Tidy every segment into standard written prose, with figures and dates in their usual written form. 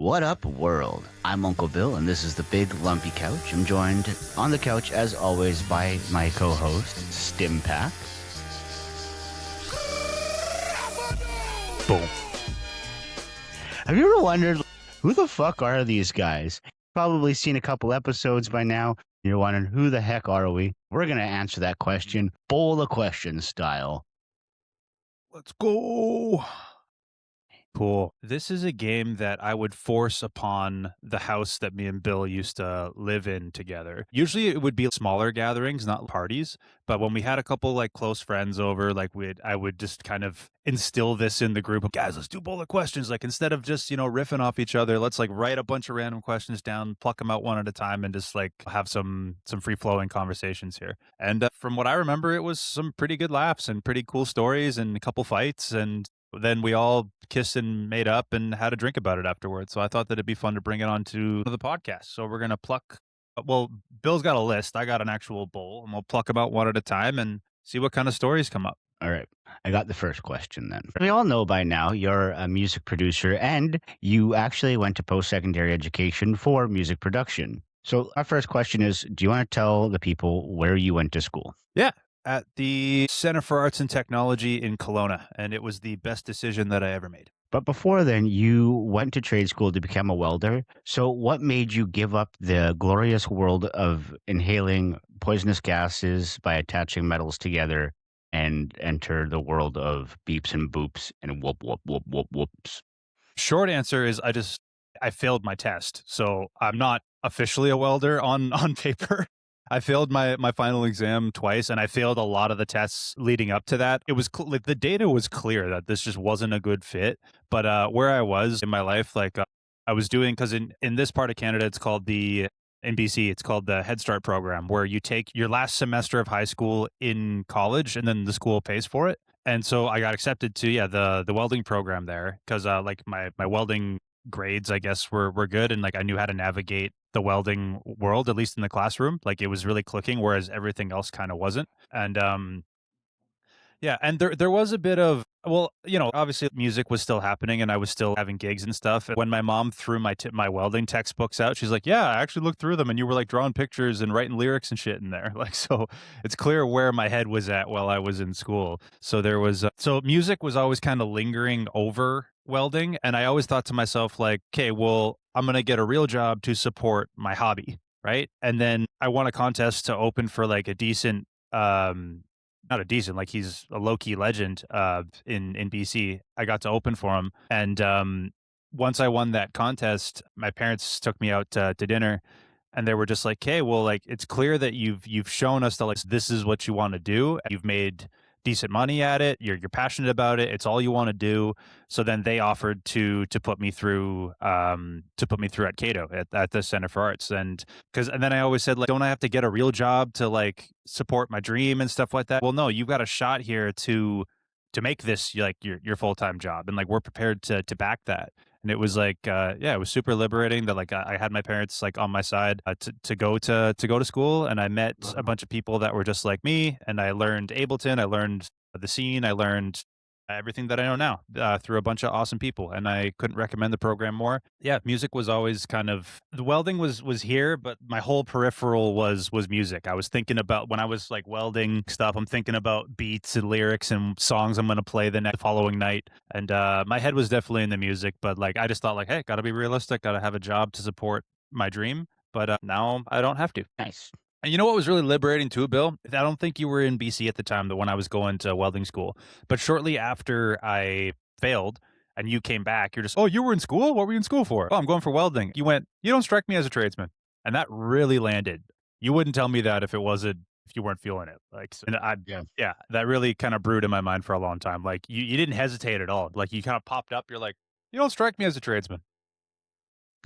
What up, world? I'm Uncle Bill, and this is the Big Lumpy Couch. I'm joined on the couch, as always, by my co-host, Stimpaq. Boom. Have you ever wondered, who the fuck are these guys? Probably seen a couple episodes by now. You're wondering, who the heck are we? We're going to answer that question, bowl of questions style. Let's go. Cool. This is a game that I would force upon the house that me and Bill used to live in together. Usually it would be smaller gatherings, not parties. But when we had a couple like close friends over, I would just kind of instill this in the group of guys, let's do bowl of questions. Like instead of just, riffing off each other, let's like write a bunch of random questions down, pluck them out one at a time and just like have some free flowing conversations here. And from what I remember, it was some pretty good laughs and pretty cool stories and a couple fights, and then we all kissed and made up and had a drink about it afterwards. So I thought that it'd be fun to bring it onto the podcast. So we're going to Bill's got a list. I got an actual bowl, and we'll pluck about one at a time and see what kind of stories come up. All right. I got the first question then. We all know by now you're a music producer and you actually went to post-secondary education for music production. So our first question is, do you want to tell the people where you went to school? Yeah. At the Center for Arts and Technology in Kelowna, and it was the best decision that I ever made. But before then, you went to trade school to become a welder. So what made you give up the glorious world of inhaling poisonous gases by attaching metals together and enter the world of beeps and boops and whoop, whoop, whoop, whoop, whoops? Short answer is I failed my test. So I'm not officially a welder on paper. I failed my final exam twice, and I failed a lot of the tests leading up to that. It was like the data was clear that this just wasn't a good fit. But where I was in my life, I was doing, because in this part of Canada, it's called in BC, it's called the Head Start program, where you take your last semester of high school in college, and then the school pays for it. And so I got accepted to the welding program there because like my welding grades, I guess, were good, and like I knew how to navigate the welding world, at least in the classroom. Like it was really clicking, whereas everything else kind of wasn't. And yeah, and there was a bit of, well, obviously music was still happening and I was still having gigs and stuff. When my mom threw my welding textbooks out, she's like, "Yeah, I actually looked through them and you were like drawing pictures and writing lyrics and shit in there." Like, so it's clear where my head was at while I was in school. So there was so music was always kind of lingering over welding, and I always thought to myself like, "Okay, well, I'm going to get a real job to support my hobby." Right? And then I won a contest to open for like a decent not a decent, like he's a low key legend in BC. I got to open for him, and once I won that contest, my parents took me out to dinner, and they were just like, "Okay, well, like it's clear that you've shown us that like this is what you want to do. You've made decent money at it. You're passionate about it. It's all you want to do." So then they offered to put me through at Cato at the Center for Arts, and then I always said like, don't I have to get a real job to like support my dream and stuff like that? Well, no, you've got a shot here to make this like your full-time job, and like we're prepared to back that. And it was like it was super liberating that like I had my parents like on my side to go to school, and I met a bunch of people that were just like me, and I learned Ableton, I learned the scene, I learned everything that I know now through a bunch of awesome people, and I couldn't recommend the program more. Yeah, music was always kind of, the welding was here, but my whole peripheral was music. I was thinking about when I was like welding stuff, I'm thinking about beats and lyrics and songs I'm going to play the following night. And my head was definitely in the music, but like I just thought like, hey, got to be realistic, got to have a job to support my dream. But now I don't have to. Nice. And you know what was really liberating too, Bill? I don't think you were in BC at the time, the when I was going to welding school. But shortly after I failed and you came back, you're just, "Oh, you were in school? What were you in school for?" "Oh, I'm going for welding." You went, "You don't strike me as a tradesman." And that really landed. You wouldn't tell me that if you weren't feeling it. Like, and yeah, that really kind of brewed in my mind for a long time. Like you didn't hesitate at all. Like you kind of popped up. You're like, "You don't strike me as a tradesman."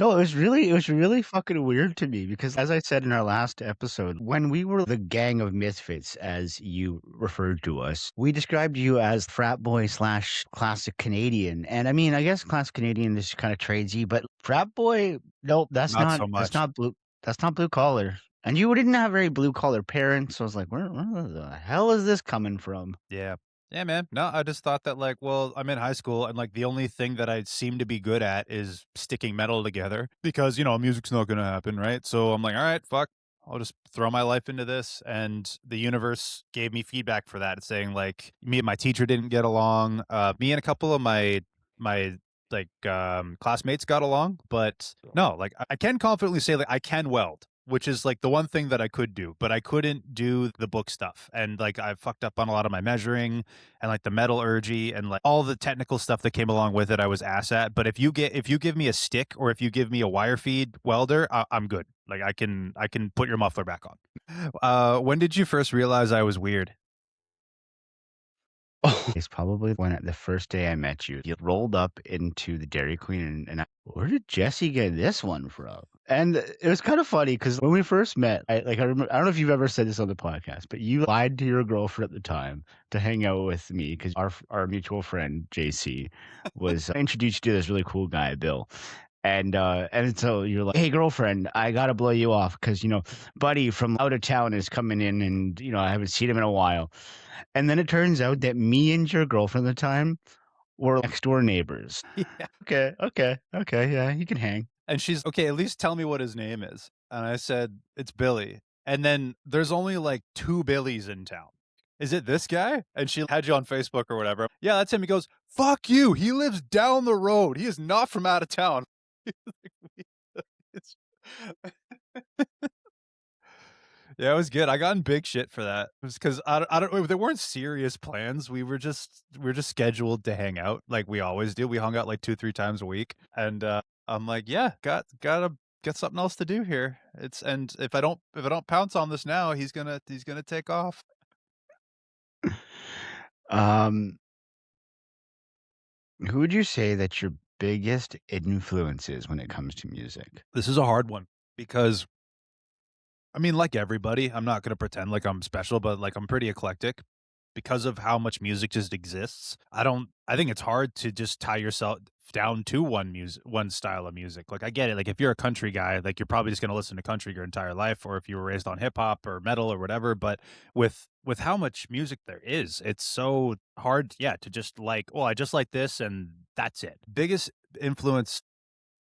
No, it was really fucking weird to me because, as I said in our last episode, when we were the gang of misfits, as you referred to us, we described you as frat boy slash classic Canadian. And I mean, I guess classic Canadian is kind of tradesy, but frat boy, nope, that's Not not so that's much. not blue that's not blue collar. And you didn't have very blue collar parents, so I was like, where the hell is this coming from? Yeah. Yeah, man. No, I just thought that like, well, I'm in high school and like the only thing that I seem to be good at is sticking metal together because, music's not going to happen, right? So I'm like, all right, fuck. I'll just throw my life into this. And the universe gave me feedback for that, saying like me and my teacher didn't get along. Me and a couple of my classmates got along, but no, like I can confidently say like I can weld, which is like the one thing that I could do, but I couldn't do the book stuff. And like I fucked up on a lot of my measuring and like the metallurgy and like all the technical stuff that came along with it, I was ass at. But if you give me a stick or if you give me a wire feed welder, I'm good. Like I can put your muffler back on. When did you first realize I was weird? Oh, it's probably when the first day I met you, you rolled up into the Dairy Queen and where did Jesse get this one from? And it was kind of funny because when we first met, I remember, I don't know if you've ever said this on the podcast, but you lied to your girlfriend at the time to hang out with me because our mutual friend JC was introduced you to this really cool guy, Bill. And so you're like, hey girlfriend, I gotta blow you off because buddy from out of town is coming in, and I haven't seen him in a while. And then it turns out that me and your girlfriend at the time were next door neighbors. Yeah. Okay, okay, okay, yeah, you can hang. And she's okay, at least tell me what his name is. And I said, it's Billy. And then there's only like two Billies in town. Is it this guy? And she had you on Facebook or whatever. Yeah, that's him. He goes, fuck you. He lives down the road. He is not from out of town. It's- yeah, it was good. I got in big shit for that. It was because I don't. There weren't serious plans. We were just scheduled to hang out like we always do. We hung out like 2 3 times a week, and I'm like, yeah, gotta get something else to do here. And if I don't pounce on this now, he's gonna take off. Um, who would you say that your biggest influence is when it comes to music? This is a hard one because I mean, like everybody, I'm not gonna pretend like I'm special, but like I'm pretty eclectic because of how much music just exists. I think it's hard to just tie yourself down to one style of music. Like I get it. Like if you're a country guy, like you're probably just gonna listen to country your entire life, or if you were raised on hip hop or metal or whatever. But with how much music there is, it's so hard, yeah, to just like, oh, I just like this and that's it. Biggest influence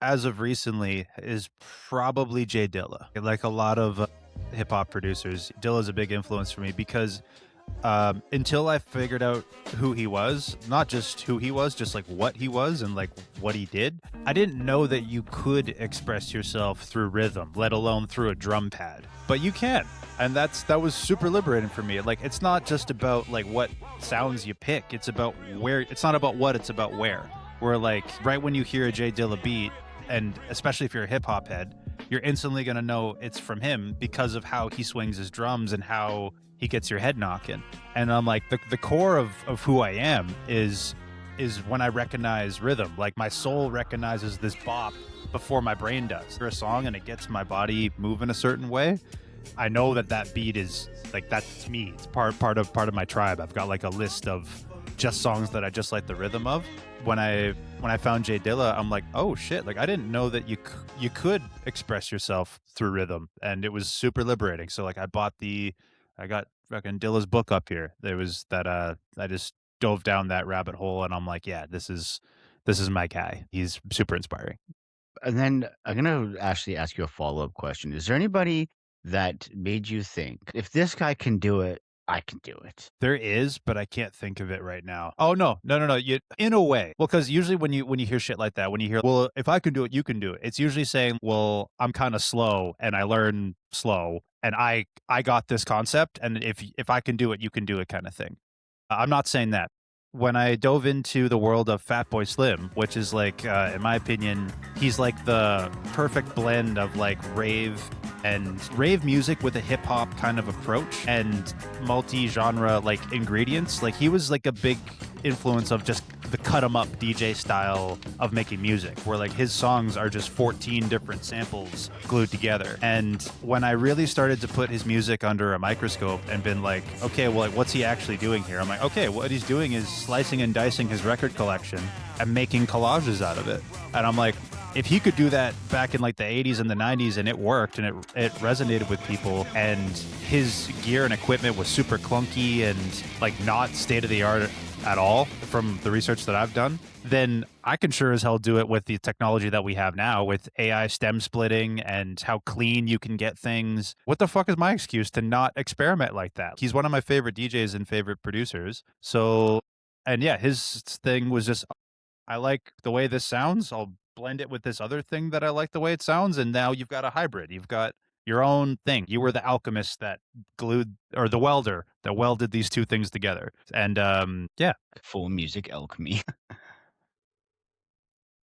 as of recently is probably J Dilla. Like a lot of hip hop producers, Dilla's a big influence for me because until I figured out who he was, not just who he was, just like what he was and like what he did, I didn't know that you could express yourself through rhythm, let alone through a drum pad. But you can. And that was super liberating for me. Like it's not just about like what sounds you pick, it's about where. It's not about what, it's about where. Where like right when you hear a J Dilla beat, and especially if you're a hip hop head, you're instantly going to know it's from him because of how he swings his drums and how he gets your head knocking. And I'm like, the core of who I am is when I recognize rhythm. Like my soul recognizes this bop before my brain does. For a song and it gets my body moving a certain way, I know that beat is like, that's me. It's part of my tribe. I've got like a list of just songs that I just like the rhythm of. When I found J Dilla, I'm like, oh shit! Like I didn't know that you could express yourself through rhythm, and it was super liberating. So like I got fucking Dilla's book up here. There was that I just dove down that rabbit hole, and I'm like, yeah, this is my guy. He's super inspiring. And then I'm gonna actually ask you a follow-up question. Is there anybody that made you think, if this guy can do it, I can do it? There is, but I can't think of it right now. Oh no, no, no, no. You, in a way, well, because usually when you hear shit like that, when you hear, well, if I can do it, you can do it. It's usually saying, well, I'm kind of slow and I learn slow, and I got this concept, and if I can do it, you can do it, kind of thing. I'm not saying that. When I dove into the world of Fatboy Slim, which is like, in my opinion, he's like the perfect blend of like rave music with a hip hop kind of approach and multi-genre like ingredients. Like he was like a big influence of just the cut 'em up DJ style of making music, where like his songs are just 14 different samples glued together. And when I really started to put his music under a microscope and been like, okay, well, like, what's he actually doing here? I'm like, okay, what he's doing is slicing and dicing his record collection and making collages out of it. And I'm like, if he could do that back in like the 80s and the 90s and it worked and it resonated with people and his gear and equipment was super clunky and like not state of the art at all from the research that I've done, then I can sure as hell do it with the technology that we have now with AI stem splitting and how clean you can get things. What the fuck is my excuse to not experiment like that? He's one of my favorite DJs and favorite producers. So, and yeah, his thing was just, I like the way this sounds. I'll blend it with this other thing that I like the way it sounds. And now you've got a hybrid. You've got your own thing. You were the alchemist that glued, or the welder that welded these two things together. And yeah. Full music alchemy.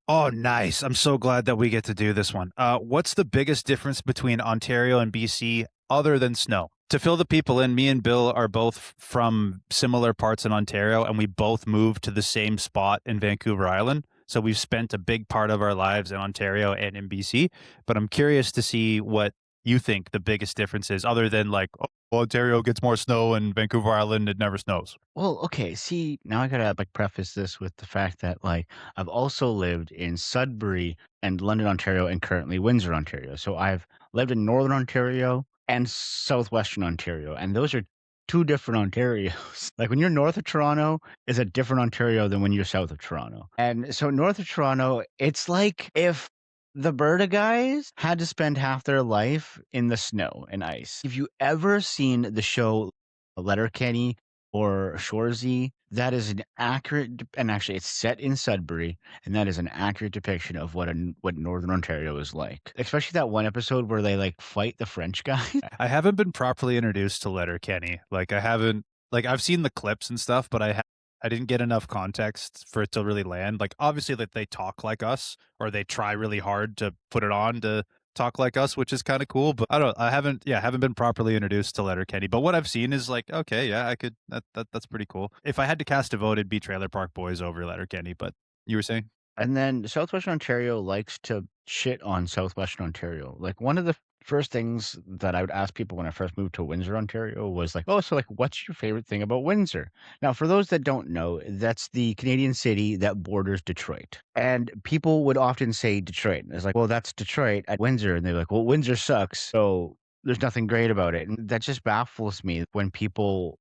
Oh, nice. I'm so glad that we get to do this one. What's the biggest difference between Ontario and BC other than snow? To fill the people in, me and Bill are both from similar parts in Ontario, and we both moved to the same spot in Vancouver Island. So we've spent a big part of our lives in Ontario and in BC. But I'm curious to see what you think the biggest difference is, other than like, oh, Ontario gets more snow and Vancouver Island, it never snows. Well, okay, see, now I gotta like preface this with the fact that like I've also lived in Sudbury and London, Ontario, and currently Windsor, Ontario. So I've lived in Northern Ontario and Southwestern Ontario, and those are two different Ontarios. Like when you're north of Toronto is a different Ontario than when you're south of Toronto. And so north of Toronto, it's like if the Berta guys had to spend half their life in the snow and ice. If you ever seen the show Letterkenny or Shoresy, that is an accurate and actually it's set in Sudbury, and that is an accurate depiction of what Northern Ontario is like. Especially that one episode where they like fight the French guy. I haven't been properly introduced to Letterkenny. Like I haven't, like I've seen the clips and stuff, but I didn't get enough context for it to really land. Like obviously that they talk like us or they try really hard to put it on to talk like us, which is kind of cool, but I don't I haven't yeah, haven't been properly introduced to Letterkenny. But what I've seen is like, okay, yeah, I could that's pretty cool. If I had to cast a vote, it'd be Trailer Park Boys over Letterkenny, but you were saying? And then Southwestern Ontario likes to shit on Southwestern Ontario. Like one of the first things that I would ask people when I first moved to Windsor, Ontario was like, "Oh, so like what's your favorite thing about Windsor?" Now, for those that don't know, that's the Canadian city that borders Detroit. And people would often say Detroit. And it's like, "Well, that's Detroit at Windsor." And they're like, "Well, Windsor sucks." So there's nothing great about it. And that just baffles me when people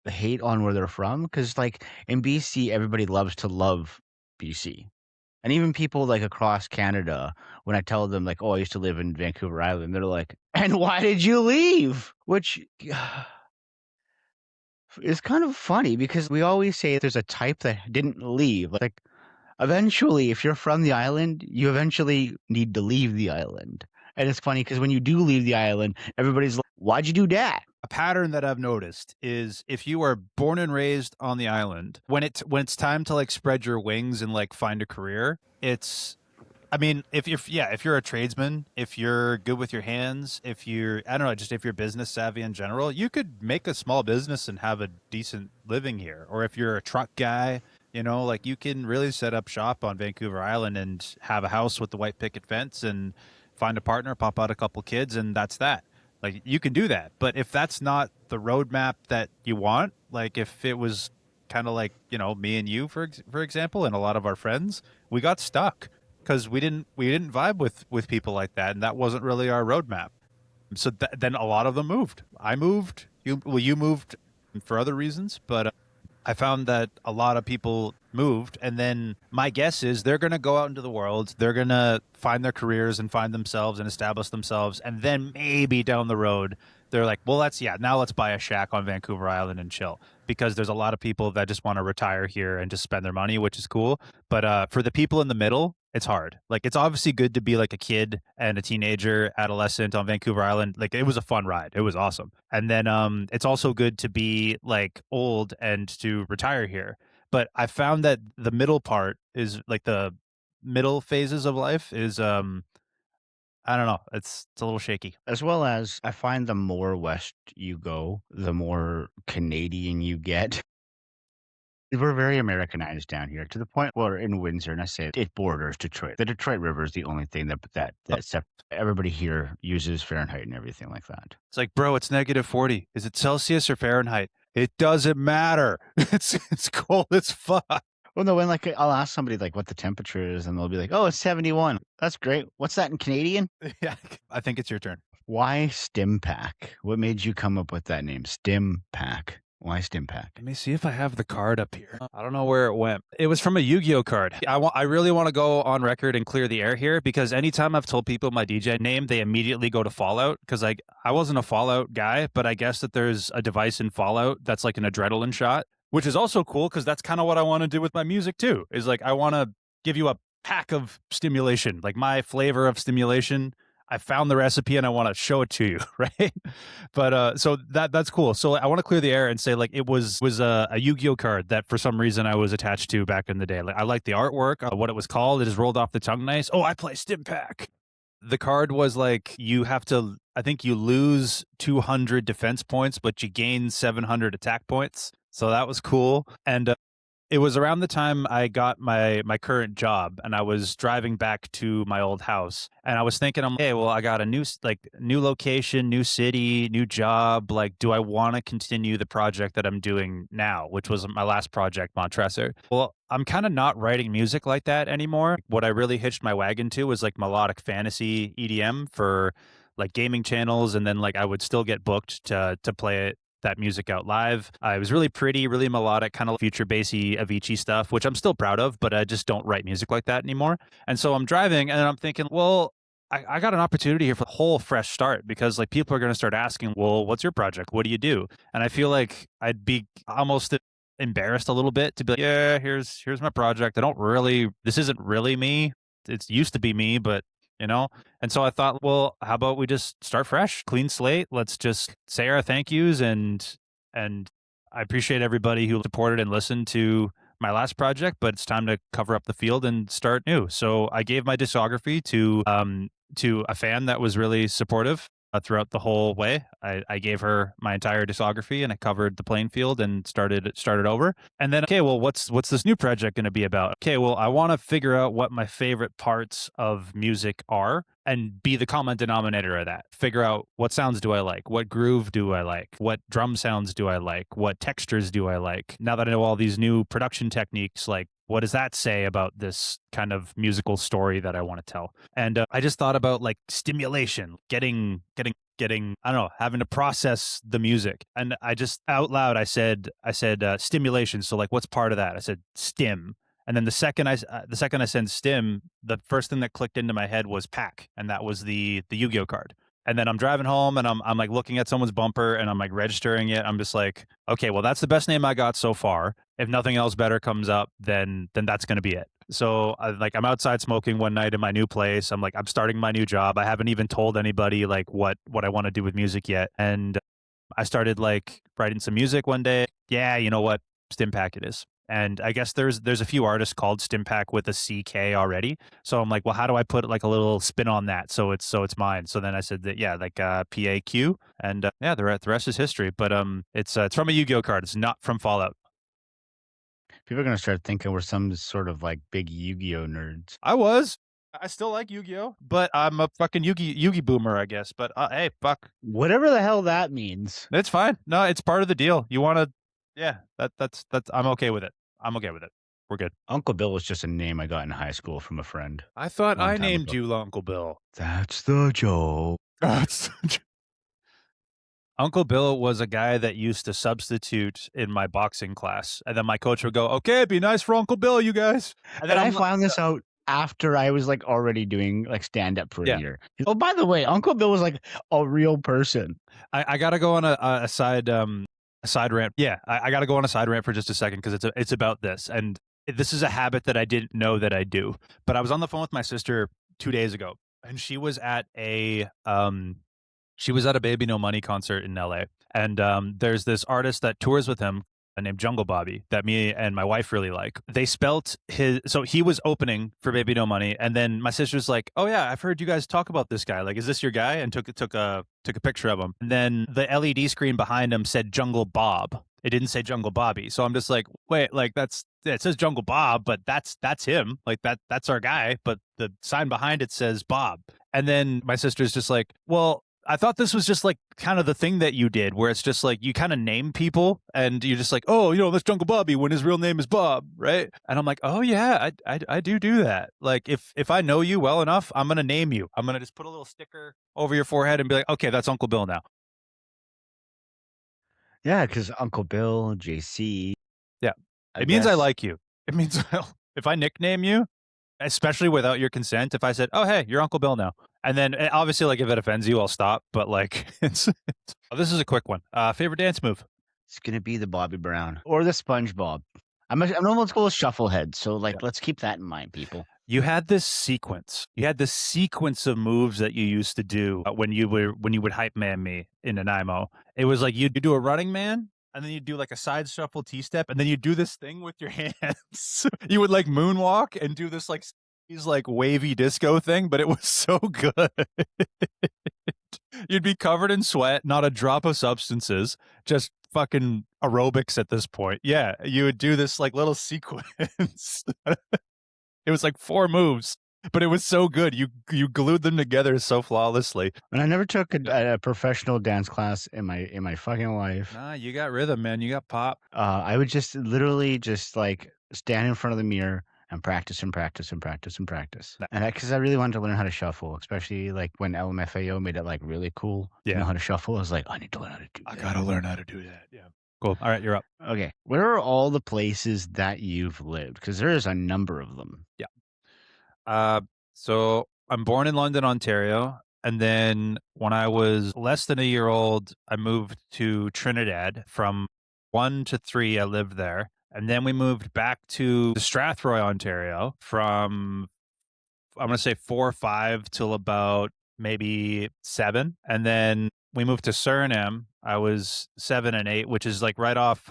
hate on where they're from because like in BC, everybody loves to love BC. And even people like across Canada, when I tell them like, "Oh, I used to live in Vancouver Island," they're like, "And why did you leave?" Which is kind of funny because we always say there's a type that didn't leave. Like eventually, if you're from the island, you eventually need to leave the island. And it's funny because when you do leave the island, everybody's like, "Why'd you do that?" A pattern that I've noticed is if you are born and raised on the island, when it's time to like spread your wings and like find a career, it's I mean, if you're a tradesman, if you're good with your hands, if you're I don't know, just if you're business savvy in general, you could make a small business and have a decent living here. Or if you're a truck guy, you know, like you can really set up shop on Vancouver Island and have a house with the white picket fence and find a partner, pop out a couple kids, and that's that. Like you can do that. But if that's not the roadmap that you want, like if it was kind of like, you know, me and you for example, and a lot of our friends, we got stuck because we didn't vibe with people like that, and that wasn't really our roadmap. So then a lot of them moved. I moved. You moved for other reasons, but I found that a lot of people moved, and then my guess is they're going to go out into the world. They're going to find their careers and find themselves and establish themselves, and then maybe down the road they're like, well, now let's buy a shack on Vancouver Island and chill, because there's a lot of people that just want to retire here and just spend their money, which is cool. But for the people in the middle, it's hard. Like it's obviously good to be like a kid and a teenager, adolescent on Vancouver Island. Like it was a fun ride. It was awesome. And then it's also good to be like old and to retire here. But I found that the middle part is like the middle phases of life is I don't know. It's a little shaky. As well as I find the more west you go, the more Canadian you get. We're very Americanized down here to the point where in Windsor, and I say it borders Detroit. The Detroit River is the only thing everybody here uses Fahrenheit and everything like that. It's like, bro, it's -40. Is it Celsius or Fahrenheit? It doesn't matter. It's cold as fuck. Well, no, when like I'll ask somebody like what the temperature is, and they'll be like, "Oh, it's 71." That's great. What's that in Canadian? Yeah, I think it's your turn. Why Stimpaq? What made you come up with that name, Stimpaq? Why Stimpaq? Let me see if I have the card up here. I don't know where it went. It was from a Yu-Gi-Oh card. I really want to go on record and clear the air here because anytime I've told people my DJ name, they immediately go to Fallout because I wasn't a Fallout guy, but I guess that there's a device in Fallout that's like an adrenaline shot, which is also cool because that's kind of what I want to do with my music too. Is like I want to give you a pack of stimulation, like my flavor of stimulation. I found the recipe and I want to show it to you, right? But so that's cool. So I want to clear the air and say like it was a Yu-Gi-Oh card that for some reason I was attached to back in the day. Like I like the artwork, what it was called. It just rolled off the tongue nice. Oh, I play Stimpaq. The card was like you have to. I think you lose 200 defense points, but you gain 700 attack points. So that was cool. And it was around the time I got my current job, and I was driving back to my old house, and I was thinking, I'm hey, well, I got a new location, new city, new job. Like, do I want to continue the project that I'm doing now, which was my last project, Montresor? Well, I'm kind of not writing music like that anymore. What I really hitched my wagon to was like melodic fantasy EDM for like gaming channels, and then like I would still get booked to play it that music out live. It was really pretty, really melodic, kind of future bassy Avicii stuff, which I'm still proud of, but I just don't write music like that anymore. And so I'm driving and I'm thinking, well, I got an opportunity here for a whole fresh start because like people are going to start asking, well, what's your project? What do you do? And I feel like I'd be almost embarrassed a little bit to be like, yeah, here's my project. This isn't really me. It used to be me, but you know? And so I thought, well, how about we just start fresh, clean slate? Let's just say our thank yous and I appreciate everybody who supported and listened to my last project, but it's time to cover up the field and start new. So I gave my discography to a fan that was really supportive throughout the whole way. I gave her my entire discography and I covered the playing field and started over. And then, okay, well, what's this new project going to be about? Okay, well, I want to figure out what my favorite parts of music are and be the common denominator of that. Figure out what sounds do I like? What groove do I like? What drum sounds do I like? What textures do I like? Now that I know all these new production techniques, like what does that say about this kind of musical story that I want to tell? And I just thought about like stimulation, getting I don't know, having to process the music. And I just out loud I said stimulation. So like what's part of that? I said stim. And then the second I said stim, the first thing that clicked into my head was pack, and that was the Yu-Gi-Oh card. And then I'm driving home and I'm like looking at someone's bumper and I'm like registering it. I'm just like, okay, well that's the best name I got so far. If nothing else better comes up, then that's going to be it. So I'm outside smoking one night in my new place. I'm starting my new job. I haven't even told anybody like what I want to do with music yet. And I started like writing some music one day. Yeah, you know what? Stimpaq it is. And I guess there's a few artists called Stimpaq with a CK already. So I'm like, well, how do I put like a little spin on that so it's mine? So then I said that yeah, like PAQ, and yeah, the rest is history. But it's from a Yu-Gi-Oh card. It's not from Fallout. People are gonna start thinking we're some sort of like big Yu-Gi-Oh nerds. I was. I still like Yu-Gi-Oh, but I'm a fucking Yugi boomer, I guess. But hey, fuck, Whatever the hell that means. it's fine. No, it's part of the deal. You want to, yeah, that's. I'm okay with it. I'm okay with it. We're good. Uncle Bill was just a name I got in high school from a friend I thought a long I time named ago. you Uncle Bill. That's the joke. Uncle Bill was a guy that used to substitute in my boxing class, and then my coach would go, "Okay, be nice for Uncle Bill, you guys." And then And I I'm like, found this out after I was like already doing like stand up for a yeah, year. Oh, by the way, Uncle Bill was like a real person. I gotta go on a side rant. Yeah, I gotta go on a side rant for just a second because it's about this, and this is a habit that I didn't know that I do. But I was on the phone with my sister 2 days ago, and she was at a Baby No Money concert in LA. And there's this artist that tours with him named Jungle Bobby that me and my wife really like. They spelt so he was opening for Baby No Money, and then my sister's like, "Oh yeah, I've heard you guys talk about this guy. Like, is this your guy?" And took a picture of him. And then the LED screen behind him said Jungle Bob. It didn't say Jungle Bobby. So I'm just like, wait, like it says Jungle Bob, but that's him. Like that's our guy. But the sign behind it says Bob. And then my sister's just like, well, I thought this was just like kind of the thing that you did, where it's just like you kind of name people, and you're just like, oh, that's Jungle Bobby when his real name is Bob, right? And I'm like, oh yeah, I do that. Like if I know you well enough, I'm gonna name you. I'm gonna just put a little sticker over your forehead and be like, okay, that's Uncle Bill now. Yeah, because Uncle Bill, JC, Yeah, I it means I guess. like you. It means if I nickname you, especially without your consent, if I said, oh hey, you're Uncle Bill now, and then obviously like if it offends you, I'll stop. But like oh, this is a quick one. Favorite dance move? It's gonna be the Bobby Brown or the SpongeBob. I'm an old school shufflehead, so, like, let's keep that in mind, people. You had this sequence. You had this sequence of moves that you used to do when you would hype man me in Nanaimo. It was like you'd do a running man, and then you'd do like a side shuffle T step, and then you'd do this thing with your hands. You would like moonwalk and do this like these like wavy disco thing, but it was so good. You'd be covered in sweat, not a drop of substances, just fucking aerobics at this point. Yeah, you would do this like little sequence. It was like 4 moves, but it was so good. You glued them together so flawlessly. And I never took a professional dance class in my fucking life. Nah, you got rhythm, man. You got pop. I would just literally just, like, stand in front of the mirror and practice and practice and practice and practice. Nah, And because I really wanted to learn how to shuffle, especially, like, when LMFAO made it, like, really cool to know yeah, how to shuffle. I was like, "I need to learn how to do I that." gotta learn how to do that. Yeah. Cool. All right, you're up. Okay. Where are all the places that you've lived? Because there is a number of them. Yeah. Uh, so I'm born in London, Ontario, and then when I was less than a year old, I moved to Trinidad. From 1 to 3, I lived there, and then we moved back to Strathroy, Ontario, from I'm gonna say 4 or 5 till about maybe 7, and then we moved to Suriname. I was 7 and 8, which is like right off.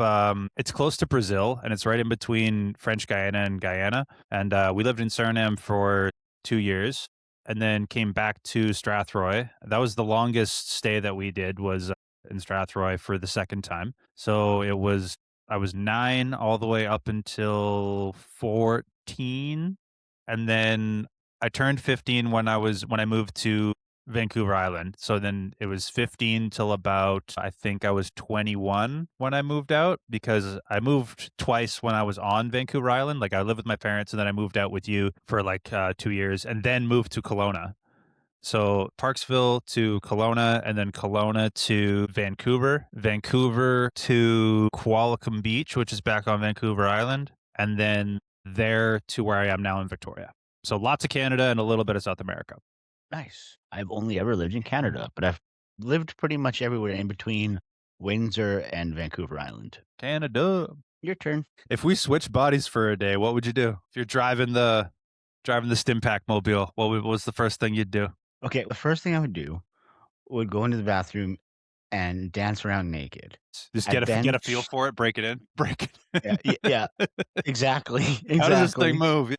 It's close to Brazil, and it's right in between French Guyana and Guyana. And we lived in Suriname for 2 years, and then came back to Strathroy. That was the longest stay that we did, was in Strathroy for the second time. So it was I was 9 all the way up until 14, and then I turned 15 when I moved to Vancouver Island. So then it was 15 till about, I think I was 21 when I moved out, because I moved twice when I was on Vancouver Island. Like I lived with my parents, and then I moved out with you for like 2 years, and then moved to Kelowna. So Parksville to Kelowna, and then Kelowna to Vancouver, Vancouver to Qualicum Beach, which is back on Vancouver Island, and then there to where I am now in Victoria. So lots of Canada and a little bit of South America. Nice. I've only ever lived in Canada, but I've lived pretty much everywhere in between Windsor and Vancouver Island. Canada. Your turn. If we switch bodies for a day, what would you do? If you're driving the Stimpaq mobile, what was the first thing you'd do? Okay, the first thing I would do would go into the bathroom and dance around naked. Just I'd get then a feel for it, break it in, break it yeah, in. yeah, exactly, How does this thing exactly. move?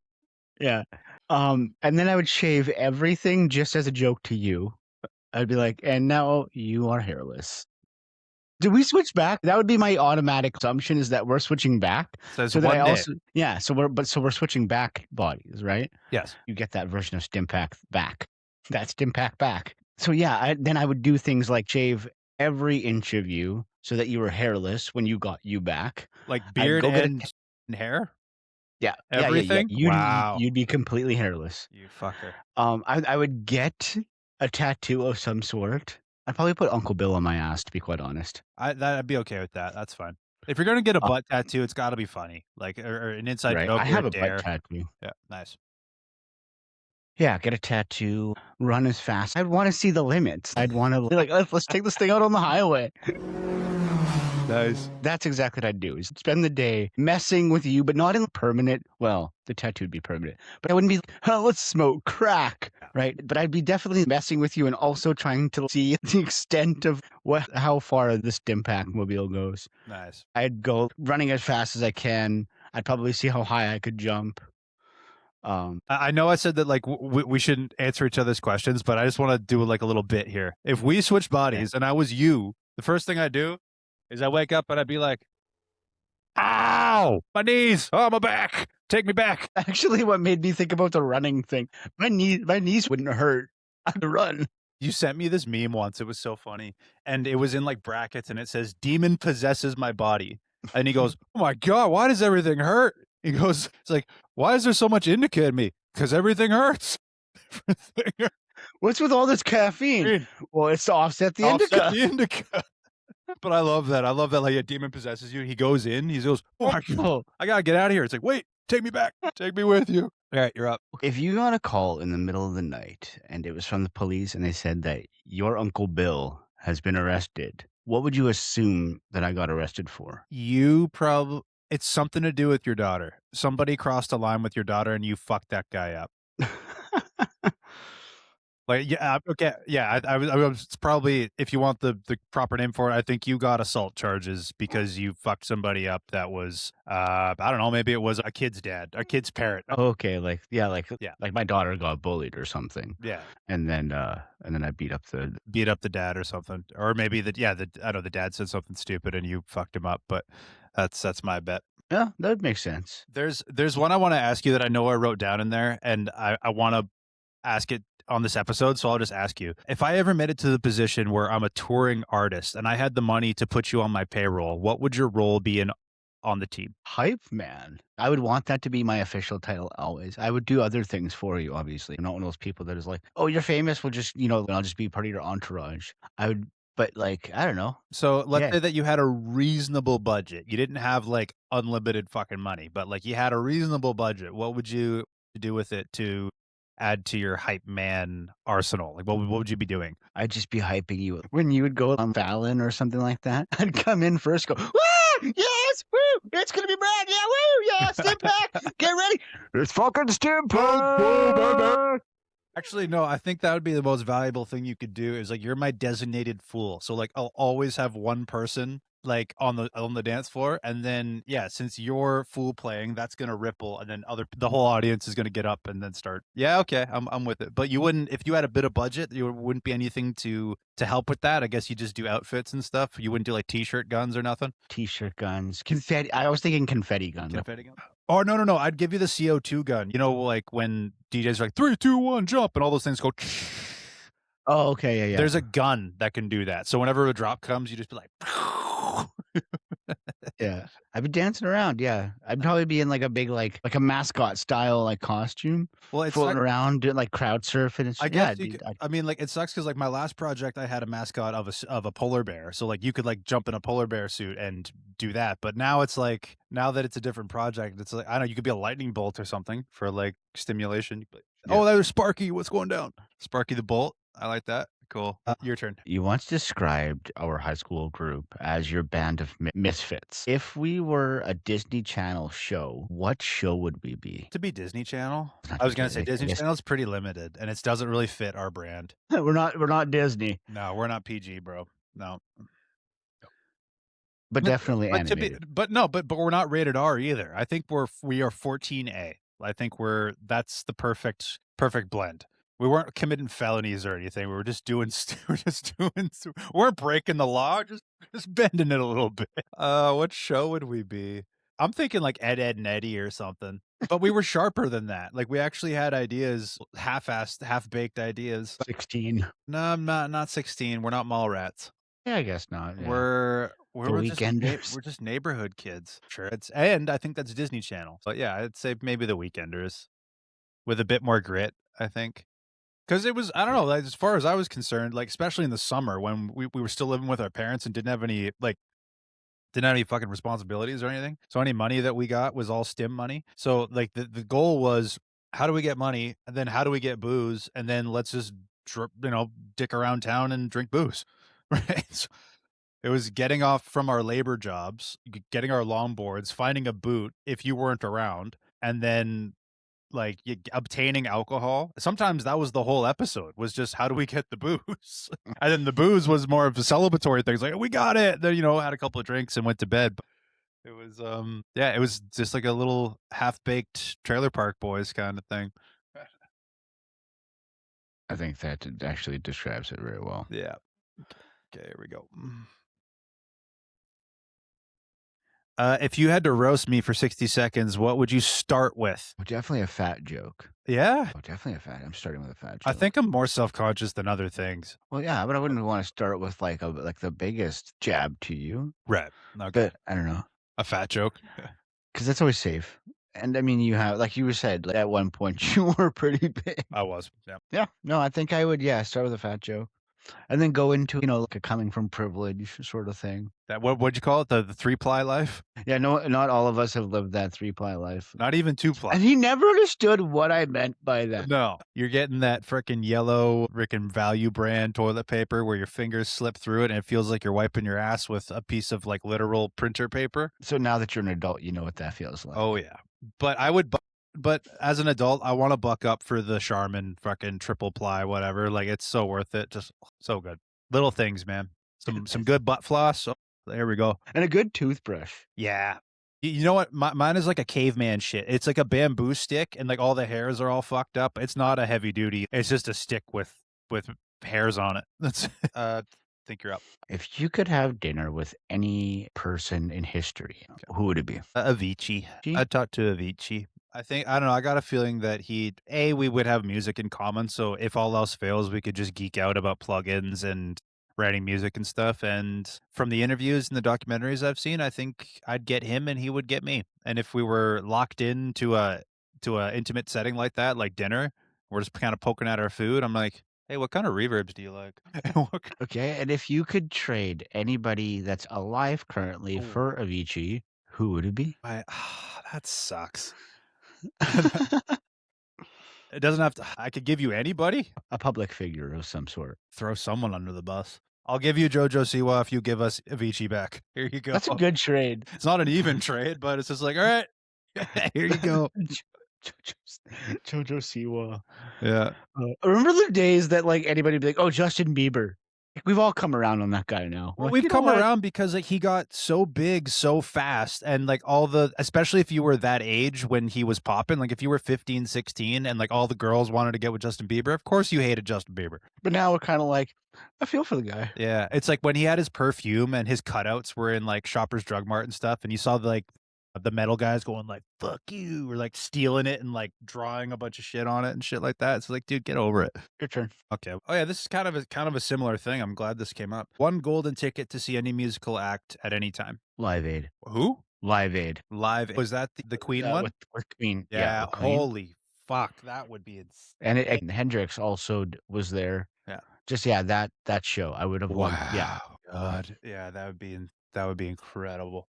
Yeah. And then I would shave everything just as a joke to you. I'd be like, "And now you are hairless." Did we switch back? That would be my automatic assumption, is that we're switching back Says so that I one day. also yeah, so we're switching back bodies, right? Yes. You get that version of Stimpack back. That's Stimpack back. So yeah, then I would do things like shave every inch of you so that you were hairless when you got you back. Like I'd beard go get a and hair? yeah, yeah. Everything? Wow. You'd be completely hairless. You fucker. I would get a tattoo of some sort. I'd probably put Uncle Bill on my ass, to be quite honest. I'd be okay with that. That's fine. If you're gonna get a Uh, butt tattoo, it's gotta be funny, like, or an inside right. joke I or a have a butt dare. tattoo. Yeah, nice. Yeah, get a tattoo, run as fast. I'd want to see the limits. I'd want to be like, let's take this thing out on the highway. Nice. That's exactly what I'd do, is spend the day messing with you, but not in permanent. Well, the tattoo would be permanent, but I wouldn't be, oh, let's smoke crack, right? But I'd be definitely messing with you and also trying to see the extent of how far this Stimpack mobile goes. Nice. I'd go running as fast as I can. I'd probably see how high I could jump. I know I said that like we shouldn't answer each other's questions, but I just want to do like a little bit here. If we switch Yeah. bodies and I was you, the first thing I do is I wake up and I'd be like, "Ow, my knees! Oh, my back! Take me back!" Actually, what made me think about the running thing, my knees wouldn't hurt. I could run. You sent me this meme once, it was so funny, and it was in, like, brackets, and it says, "Demon possesses my body," and he goes, "Oh my god, why does everything hurt?" He goes, it's like, "Why is there so much indica in me? Because everything hurts." Everything hurts. What's with all this caffeine? Well, it's to offset the Offset indica. the indica. But I love that. I love that, like, a demon possesses you. He goes in, he goes, "Oh my god, Oh. I gotta get out of here." It's like, "Wait, take me back. Take me with you." Alright, you're up. If you got a call in the middle of the night and it was from the police and they said that your Uncle Bill has been arrested, what would you assume that I got arrested for? You probably it's something to do with your daughter. Somebody crossed a line with your daughter and you fucked that guy up. Like, yeah, okay, yeah, I was it's probably if you want the proper name for it, I think you got assault charges because you fucked somebody up that was, I don't know, maybe it was a kid's dad, a kid's parent. Okay, like yeah, Yeah, like my daughter got bullied or something, yeah, and then I beat up the beat up the dad or something, or maybe the I don't know, the dad said something stupid and you fucked him up, but that's my bet. yeah, that would make sense. There's one I wanna ask you that I know I wrote down in there, and I wanna ask it on this episode, so I'll just ask you. If I ever made it to the position where I'm a touring artist and I had the money to put you on my payroll, what would your role be in on the team? Hype man. I would want that to be my official title always. I would do other things for you, obviously. I'm not one of those people that is like, "Oh, you're famous, we'll just, I'll just be part of your entourage." I would but, like, I don't know. So let's Yeah, say that you had a reasonable budget. You didn't have like unlimited fucking money, but like you had a reasonable budget. What would you do with it to add to your hype man arsenal? Like what would you be doing? I'd just be hyping you. When you would go on Fallon or something like that, I'd come in first, go, "Woo! Yes! Woo! It's gonna be Brad! Yeah, woo! Yeah, Stimpaq! Get ready! It's fucking Stimpaq!" Actually, no, I think that would be the most valuable thing you could do is like you're my designated fool. So like I'll always have one person like on the dance floor and then yeah, since you're fool playing, that's going to ripple and then other the whole audience is going to get up and then start. Yeah, okay, I'm with it. But you wouldn't if you had a bit of budget, there wouldn't be anything to help with that. I guess you just do outfits and stuff. You wouldn't do like t-shirt guns or nothing. T-shirt guns, confetti. I was thinking confetti guns. Like, Confetti gun? Oh, no, no, no, I'd give you the CO2 gun. You know, like, when DJs are like, "3, 2, 1, jump," and all those things go oh, okay, yeah, there's a yeah. gun that can do that. So whenever a drop comes, you just be like Yeah. I'd be dancing around, yeah. I'd probably be in, like, a big, like a mascot style, like, costume, Well, it's floating like around, doing, like, crowd surfing and I yeah, guess it'd you be could I'd I mean, like, it sucks because like, my last project, I had a mascot of a polar bear. So, like, you could, like, jump in a polar bear suit and do that. But now it's like now that it's a different project, it's like, I don't know, you could be a lightning bolt or something for, like, stimulation. You could be like, yeah. "Oh, there's Sparky. What's going down?" Sparky the Bolt. I like that. Cool. Your turn. You once described our high school group as your band of misfits. If we were a Disney Channel show, what show would we be? To be Disney Channel? It's not I was gonna say I Disney guess Channel's pretty limited, and it doesn't really fit our brand. we're not Disney, No, we're not PG, bro. No. but definitely But to be animated. but no, but we're not rated R either. I think we are 14A. I think that's the perfect blend. We weren't committing felonies or anything. We were just doing we're just doing we weren't breaking the law, just bending it a little bit. What show would we be? I'm thinking like Ed, and Eddie or something. But we were sharper than that. Like we actually had ideas, half-assed, half-baked ideas. 16. No, I'm not 16. We're not mall rats. Yeah, I guess not, yeah. We're The we're just Weekenders. we're just neighborhood kids. Sure, it's and I think that's Disney Channel. But yeah, I'd say maybe The Weekenders with a bit more grit, I think. Because it was I don't know, like, as far as I was concerned, like, especially in the summer when we were still living with our parents and didn't have any fucking responsibilities or anything. So any money that we got was all stim money. So, like, the goal was, how do we get money? And then how do we get booze? And then let's just dick around town and drink booze, right? So it was getting off from our labor jobs, getting our longboards, finding a boot if you weren't around, and then like obtaining alcohol. Sometimes that was the whole episode was just how do we get the booze, and then the booze was more of a celebratory thing. It's like we got it. Then had a couple of drinks and went to bed. But it was yeah, it was just like a little half baked Trailer Park Boys kind of thing. I think that actually describes it very well. Yeah. Okay, here we go. If you had to roast me for 60 seconds, what would you start with? Oh, definitely a fat joke. Yeah, Oh, definitely a fat. I'm starting with a fat I joke. think I'm more self-conscious than other things. Well, yeah, but I wouldn't want to start with like the biggest jab to you. Right. Okay. But I don't know, A fat joke. because that's always safe. And I mean, you have, like you said, like, at one point you were pretty big. I was. Yeah. Yeah, no, I think I would, yeah, start with a fat joke, and then go into, like a coming from privilege sort of thing. That what'd you call it? The three-ply life? Yeah, no, not all of us have lived that three-ply life, Not even two-ply. and he never understood what I meant by that. No. You're getting that frickin' yellow frickin' value brand toilet paper where your fingers slip through it and it feels like you're wiping your ass with a piece of, like, literal printer paper. So now that you're an adult, you know what that feels Oh, like. yeah. But I would bu but as an adult, I wanna buck up for the Charmin fucking triple ply, whatever, like, it's so worth it, just so good. Little things, man. Some good butt floss, oh, there we go. And a good toothbrush. Yeah. You know what? Mine is like a caveman shit. It's like a bamboo stick and, like, all the hairs are all fucked up. It's not a heavy duty, it's just a stick with hairs on it. That's think you're up. If you could have dinner with any person in history, who would it be? Avicii. She? I'd talk to Avicii. I don't know, I got a feeling that we would have music in common, so if all else fails, we could just geek out about plugins and writing music and stuff, and from the interviews and the documentaries I've seen, I think I'd get him and he would get me, and if we were locked into a intimate setting like that, like dinner, we're just kinda poking at our food, I'm like, "Hey, what kind of reverbs do you like?" What k Okay, and if you could trade anybody that's alive currently Oh, for Avicii, who would it be? I that sucks. It doesn't have to I could give you anybody? A public figure of some sort. Throw someone under the bus. I'll give you JoJo Siwa if you give us Avicii back. Here you go. That's a good trade. It's not an even trade, but it's just like, "All right, here you go." JoJo Siwa. Yeah. Remember the days that, like, anybody would be like, "Oh, Justin Bieber." Like, we've all come around on that guy now. We're Well, like, we've "You know come what?" around because, like, he got so big so fast and, like, all the especially if you were that age when he was popping, like, if you were 15, 16, and, like, all the girls wanted to get with Justin Bieber, of course you hated Justin Bieber. But now we're kinda like, I feel for the guy. Yeah, it's like when he had his perfume and his cutouts were in, like, Shoppers Drug Mart and stuff, and you saw, like, the metal guys going like, "Fuck you," or, like, stealing it and, like, drawing a bunch of shit on it and shit like that. It's like, dude, get over it. Your turn. Okay. Oh, yeah, this is kind of a similar thing. I'm glad this came up. One golden ticket to see any musical act at any time. Live Aid. Who? Live Aid. Live was that the Queen one? With Queen. Yeah, Yeah, with Queen. holy fuck, that would be And insane. Hendrix also was there. Yeah. Just, yeah, that show, I would have loved, yeah. Wow, god. Yeah, that would be incredible.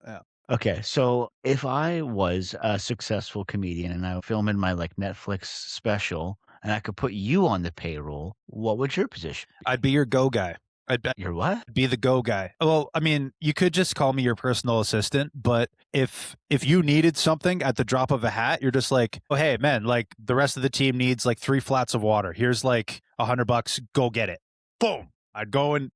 Yeah. Okay, so if I was a successful comedian and I would film in my, like, Netflix special and I could put you on the payroll, what would your position be? I'd be your go guy. I'd Your what? be the go guy. Well, I mean, you could just call me your personal assistant, but if you needed something at the drop of a hat, you're just like, "Oh, hey, man, like the rest of the team needs like 3 flats of water. Here's like $100, go get it." Boom. I'd go and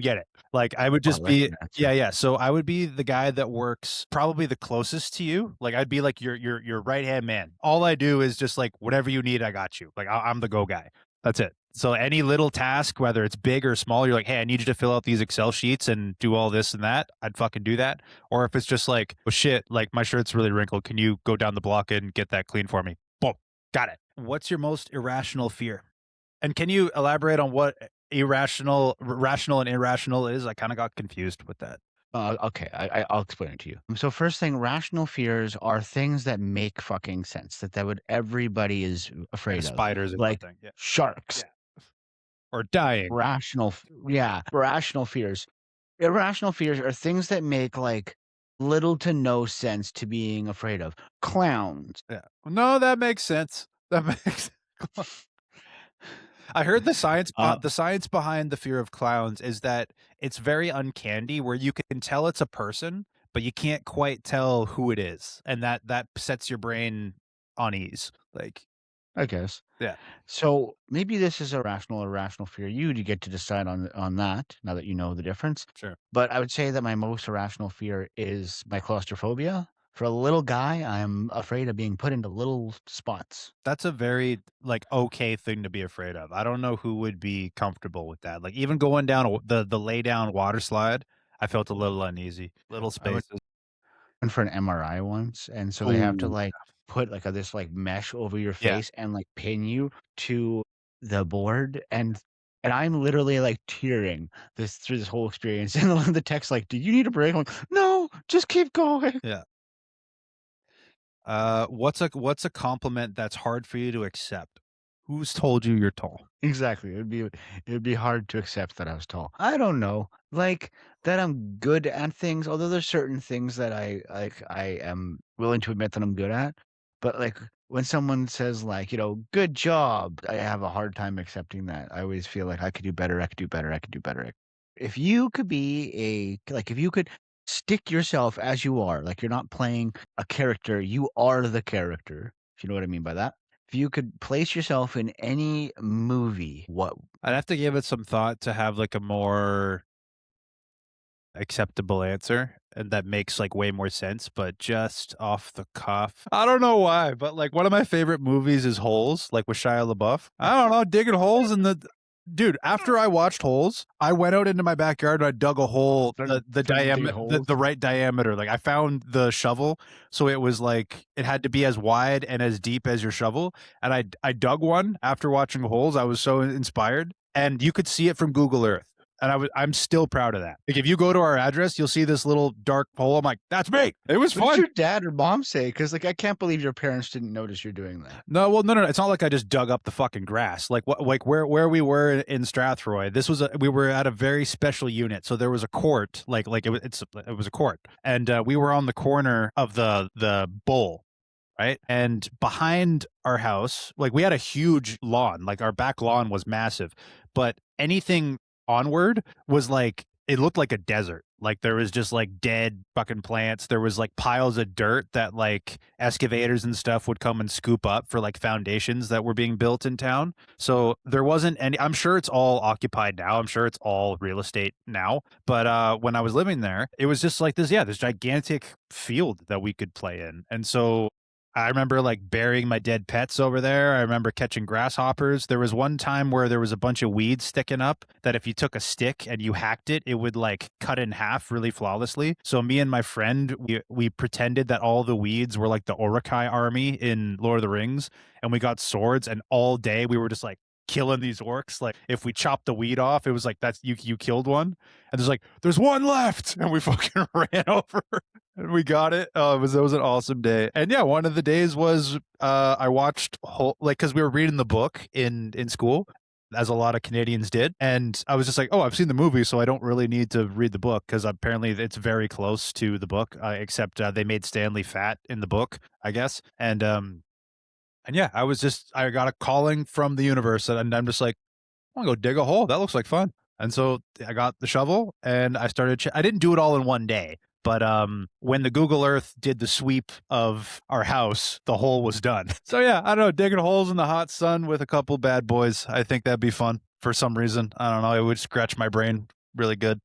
get it. Like I would Oh, I just like be that yeah, answer. yeah. So I would be the guy that works probably the closest to you. Like I'd be like your right-hand man. All I do is just like whatever you need, I got you. Like I'm the go guy. That's it. So any little task, whether it's big or small, you're like, "Hey, I need you to fill out these Excel sheets and do all this and that." I'd fucking do that. Or if it's just like, "Oh shit, like my shirt's really wrinkled. Can you go down the block and get that clean for me?" Boom. Got it. What's your most irrational fear? And can you elaborate on what rational and irrational is? I kind of got confused with that. Okay, I'll explain it to you. So first thing, rational fears are things that make fucking sense, that would everybody is Like afraid of, spiders or like something. Yeah. sharks. Yeah. Or dying. Yeah, rational fears. Irrational fears are things that make, like, little to no sense to being afraid of. Clowns. Yeah. No, that makes sense. That makes I heard Uh, the science behind the fear of clowns is that it's very uncanny where you can tell it's a person, but you can't quite tell who it is, and that sets your brain on ease. Like, I guess. yeah, So maybe this is a rational or irrational fear. You to get to decide on that now that you know the difference. sure. But I would say that my most irrational fear is my claustrophobia. For a little guy, I'm afraid of being put into little spots. That's a very, like, okay thing to be afraid of. I don't know who would be comfortable with that. Like, even going down the lay down water slide, I felt a little uneasy. Little I went spaces. for an MRI once, and so they have to, Oh, like, put, like, this, like, mesh over your yeah. face and, like, pin you to the board, and I'm literally, like, tearing through this whole experience, and the text like, "Do you need a break?" I'm like, "No, just keep going." Yeah. What's a compliment that's hard for you to accept? Who's told you you're tall? Exactly, it'd be hard to accept that I was tall. I don't know, like, that I'm good at things, although there's certain things that I am willing to admit that I'm good at, but, like, when someone says, like, "Good job," I have a hard time accepting that. I always feel like I could do better, I could do better, I could do better. If you could if you could stick yourself as you are, like, you're not playing a character, you are the character, if you know what I mean by that. If you could place yourself in any movie, what I'd have to give it some thought to have, like, a more acceptable answer, and that makes, like, way more sense, but just off the cuff, I don't know why, but, like, one of my favorite movies is Holes, like, with Shia LaBeouf. I don't know, digging holes in the dude, after I watched Holes, I went out into my backyard and I dug a hole started digging holes? the right diameter, like, I found the shovel, so it was, like it had to be as wide and as deep as your shovel, and I dug one after watching Holes, I was so inspired, and you could see it from Google Earth. And I'm still proud of that. Like, if you go to our address, you'll see this little dark hole. I'm like, "That's me. It was What did fun." your dad or mom say? Because like, I can't believe your parents didn't notice you're doing that. No, well, no. It's not like I just dug up the fucking grass. Like what? Like where we were in Strathroy. This was we were at a very special unit. So there was a court. It was a court, and we were on the corner of the bowl. Right. And behind our house, like we had a huge lawn, like our back lawn was massive, but anything onward was like, it looked like a desert. Like there was just like dead fucking plants. There was like piles of dirt that like excavators and stuff would come and scoop up for like foundations that were being built in town. So there wasn't any, I'm sure it's all occupied now. I'm sure it's all real estate now. But when I was living there, it was just like this, yeah, this gigantic field that we could play in. And so I remember like burying my dead pets over there. I remember catching grasshoppers. There was one time where there was a bunch of weeds sticking up that if you took a stick and you hacked it, it would like cut in half really flawlessly. So me and my friend, we pretended that all the weeds were like the Orokai army in Lord of the Rings, and we got swords, and all day we were just like killing these orcs. Like if we chopped the weed off, it was like that's you killed one. And there's one left. And we fucking ran over and we got it. It was an awesome day. And yeah, one of the days was I watched like because we were reading the book in school, as a lot of Canadians did, and I was just like, oh, I've seen the movie, so I don't really need to read the book because apparently it's very close to the book, except they made Stanley fat in the book, I guess, and yeah, I got a calling from the universe, and I'm just like, I wanna go dig a hole. That looks like fun. And so I got the shovel and I started I didn't do it all in one day, but, when the Google Earth did the sweep of our house, the hole was done. So yeah, I don't know, digging holes in the hot sun with a couple bad boys. I think that'd be fun for some reason. I don't know, it would scratch my brain really good.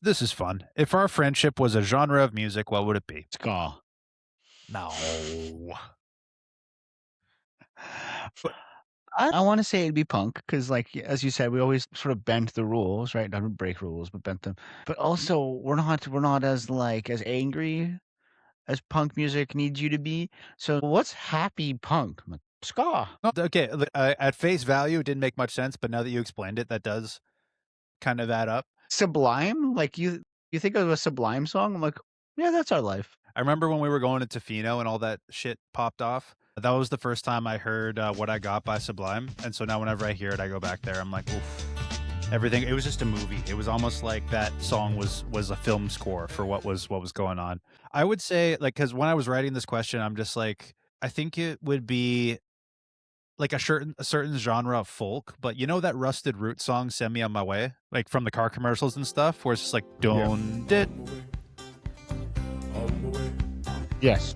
This is fun. If our friendship was a genre of music, what would it be? Ska. No. But I wanna say it'd be punk because, like, as you said, we always sort of bent the rules, right? Not break rules, but bent them. But also, we're not as, like, as angry as punk music needs you to be. So what's happy punk? I'm like, ska. no, okay, at face value, it didn't make much sense, but now that you explained it, that does kind of add up. Sublime? Like, you think of a Sublime song? I'm like, "Yeah, that's our life." I remember when we were going to Tofino and all that shit popped off. That was the first time I heard "What I Got" by Sublime, and so now whenever I hear it, I go back there. I'm like, oof. Everything. It was just a movie. It was almost like that song was a film score for what was going on. I would say, like, because when I was writing this question, I'm just like, I think it would be like a certain genre of folk, but you know that Rusted Root song, "Send Me on My Way," like from the car commercials and stuff, where it's just like, Yeah. "Don't it Yes.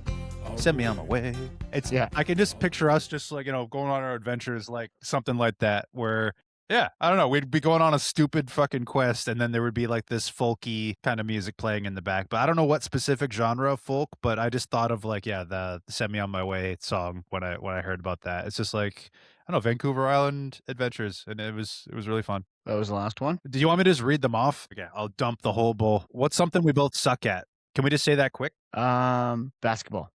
send me on my way." It's Yeah. I can just picture us just like, going on our adventures, like something like that, where yeah, I don't know, we'd be going on a stupid fucking quest, and then there would be like this folky kind of music playing in the back. But I don't know what specific genre of folk, but I just thought of like, yeah, the "Send Me on My Way" song when I heard about that. It's just like I don't know, Vancouver Island adventures, and it was really fun. That was the last one? Do you want me to just read them off? Okay, I'll dump the whole bowl. What's something we both suck at? Can we just say that quick? Basketball.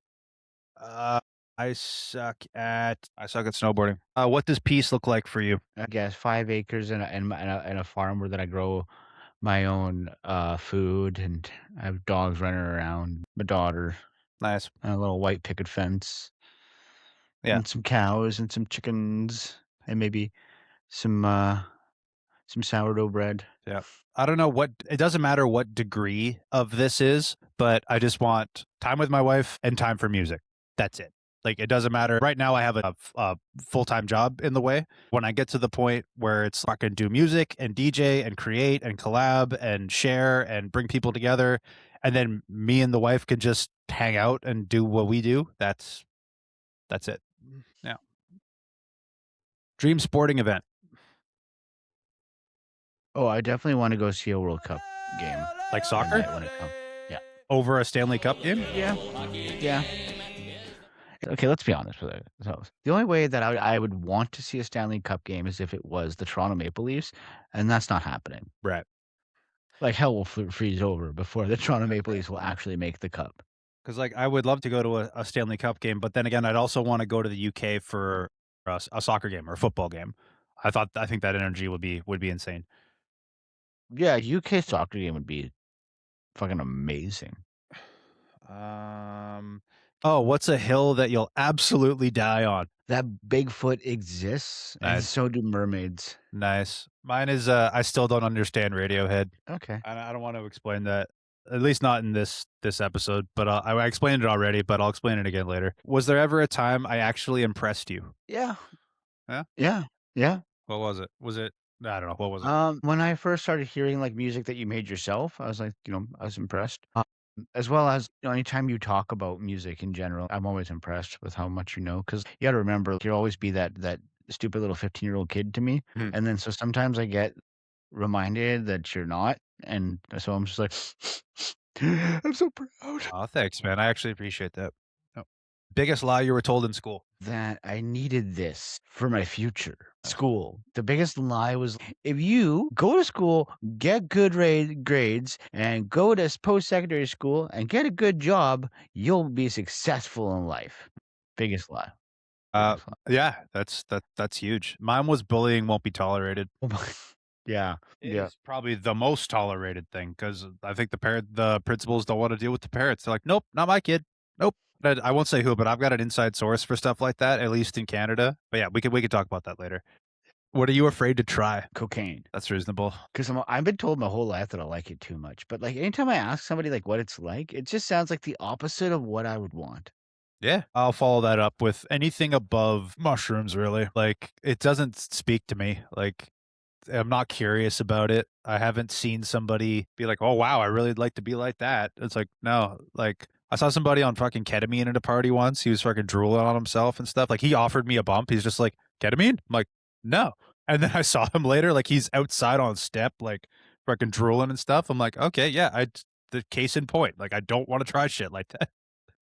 Uh, I suck at snowboarding. What does peace look like for you? I guess 5 acres and a farm where that I grow my own, food, and I have dogs running around, my daughter, Nice. and a little white picket fence, Yeah, and some cows and some chickens, and maybe some, some sourdough bread. yeah. I don't know what it doesn't matter what degree of this is, but I just want time with my wife and time for music. That's it. Like it doesn't matter. Right now, I have a full-time job in the way. When I get to the point where it's I can do music and DJ and create and collab and share and bring people together, and then me and the wife can just hang out and do what we do. That's it. Yeah. Dream sporting event. Oh, I definitely wanna go see a World Cup game Like when soccer? when it comes. Yeah. Over a Stanley Cup game? Yeah. Yeah. Okay, let's be honest with ourselves. The only way that I would want to see a Stanley Cup game is if it was the Toronto Maple Leafs, and that's not happening. Right. Like, hell will freeze over before the Toronto Maple Leafs will actually make the cup. Because like, I would love to go to a Stanley Cup game, but then again, I'd also wanna go to the UK for a soccer game or a football game. I think that energy would be insane. Yeah, UK soccer game would be fucking amazing. Um, oh, what's a hill that you'll absolutely die on? That Bigfoot exists, and Nice, so do mermaids. nice. Mine is, I still don't understand Radiohead. Okay. I don't want to explain that, at least not in this episode, but, I explained it already, but I'll explain it again later. Was there ever a time I actually impressed you? Yeah. Yeah? Yeah. Yeah. What was it? Was it I don't know, what was it? When I first started hearing, like, music that you made yourself, I was like, I was impressed. As well as, anytime you talk about music in general, I'm always impressed with how much you know. Because you gotta remember, like, you'll always be that stupid little 15-year-old kid to me, Mhm. and then so sometimes I get reminded that you're not, and so I'm just like, I'm so proud Aw, thanks, man. I actually appreciate that. Oh. Biggest lie you were told in school? that I needed this for my future. School. The biggest lie was if you go to school, get good grades, and go to post-secondary school and get a good job, you'll be successful in life. Biggest lie. Uh, Biggest lie. yeah, that's huge. Mine was bullying won't be tolerated. Oh my. Yeah. It Yeah. is probably the most tolerated thing because I think the principals don't wanna deal with the parents. They're like, "Nope, not my kid. Nope." But I won't say who, but I've got an inside source for stuff like that, at least in Canada. But yeah, we could talk about that later. What are you afraid to try? Cocaine. That's reasonable. 'Cause I've been told my whole life that I like it too much, but, like, anytime I ask somebody, like, what it's like, it just sounds like the opposite of what I would want. Yeah, I'll follow that up with anything above mushrooms, really. Like, it doesn't speak to me. Like, I'm not curious about it. I haven't seen somebody be like, "Oh, wow, I really like to be like that." It's like, no, like, I saw somebody on fucking ketamine at a party once. He was fucking drooling on himself and stuff. Like, he offered me a bump. He's just like, "Ketamine?" I'm like, "No." And then I saw him later, like, he's outside on step, like, fucking drooling and stuff. I'm like, "Okay, yeah, the case in point. Like, I don't wanna try shit like that."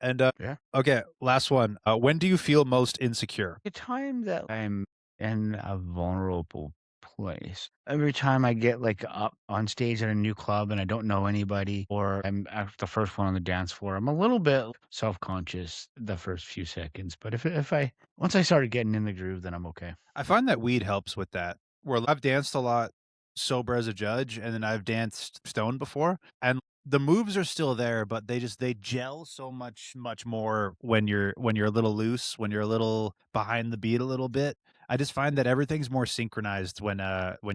And, Yeah. okay, last one. When do you feel most insecure? The time that I'm in a vulnerable place, every time I get like up on stage at a new club and I don't know anybody, or the first one on the dance floor, I'm a little bit self conscious the first few seconds. But if I once I started getting in the groove, then I'm okay. I find that weed helps with that. Where I've danced a lot sober as a judge, and then I've danced stoned before, and the moves are still there, but they gel so much more when you're a little loose, when you're a little behind the beat a little bit. I just find that everything's more synchronized when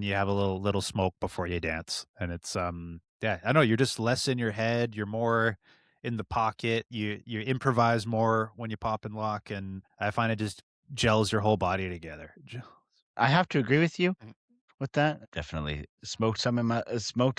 you have a little smoke before you dance, and it's yeah, I know you're just less in your head, you're more in the pocket, you improvise more when you pop and lock, and I find it just gels your whole body together. I have to agree with you with that. Definitely smoked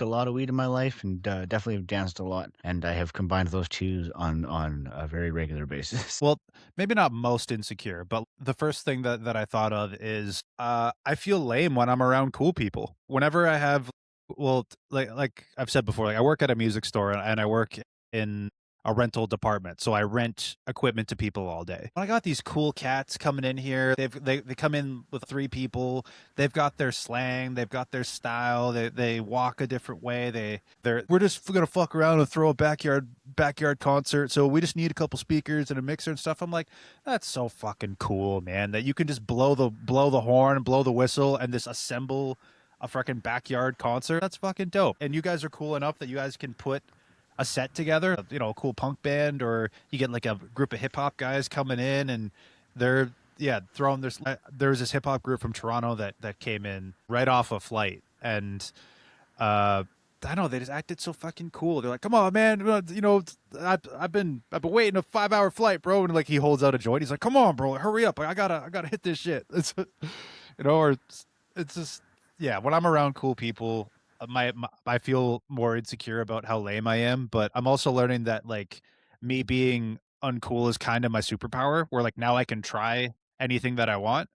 a lot of weed in my life, and definitely have danced a lot. And I have combined those two on a very regular basis. Well, maybe not most insecure, but the first thing that I thought of is, I feel lame when I'm around cool people. Whenever I have well, like I've said before, like, I work at a music store and I work in a rental department, so I rent equipment to people all day. I got these cool cats coming in here. They come in with 3 people. They've got their slang, they've got their style. They walk a different way. We're just gonna fuck around and throw a backyard concert. So we just need a couple speakers and a mixer and stuff. I'm like, that's so fucking cool, man. That you can just blow the horn, blow the whistle, and just assemble a fucking backyard concert. That's fucking dope. And you guys are cool enough that you guys can put a set together, you know, a cool punk band, or you get like a group of hip hop guys coming in and they're throwing this. There was this hip hop group from Toronto that came in right off a flight, and I don't know, they just acted so fucking cool. They're like, "Come on, man, you know, I've been waiting a 5 hour flight, bro." And like he holds out a joint. He's like, "Come on, bro, hurry up! I gotta hit this shit." You know, or it's just yeah. When I'm around cool people, I feel more insecure about how lame I am, but I'm also learning that like me being uncool is kind of my superpower. Where like now I can try anything that I want,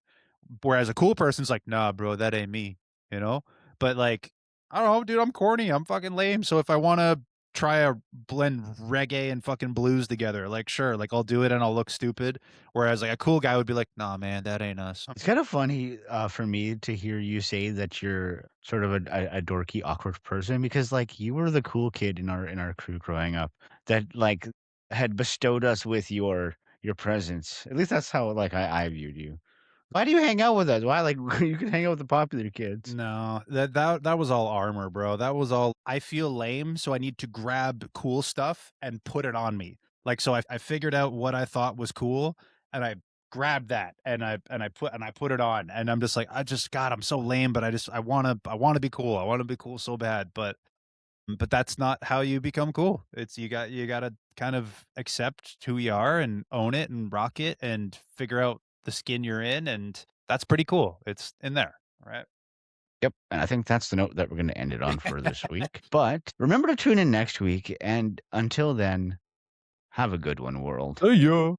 whereas a cool person's like, "Nah, bro, that ain't me," you know. But like I don't know, dude. I'm corny. I'm fucking lame. So if I want to try a blend reggae and fucking blues together, like sure, like I'll do it and I'll look stupid. Whereas like a cool guy would be like, "Nah, man, that ain't us." It's kind of funny for me to hear you say that you're sort of a dorky, awkward person because like you were the cool kid in our crew growing up that like had bestowed us with your presence. At least that's how like I viewed you. Why do you hang out with us? Why like you can hang out with the popular kids? No, that was all armor, bro. That was all. I feel lame, so I need to grab cool stuff and put it on me. Like, so I figured out what I thought was cool, and I grabbed that, and I put it on, and I'm just like, God, I'm so lame, but I wanna be cool. I want to be cool so bad, but that's not how you become cool. It's you gotta kind of accept who you are and own it and rock it and figure out the skin you're in, and that's pretty cool. It's in there, right? Yep, and I think that's the note that we're going to end it on for this week. But remember to tune in next week, and until then, have a good one, world. Hey, yo.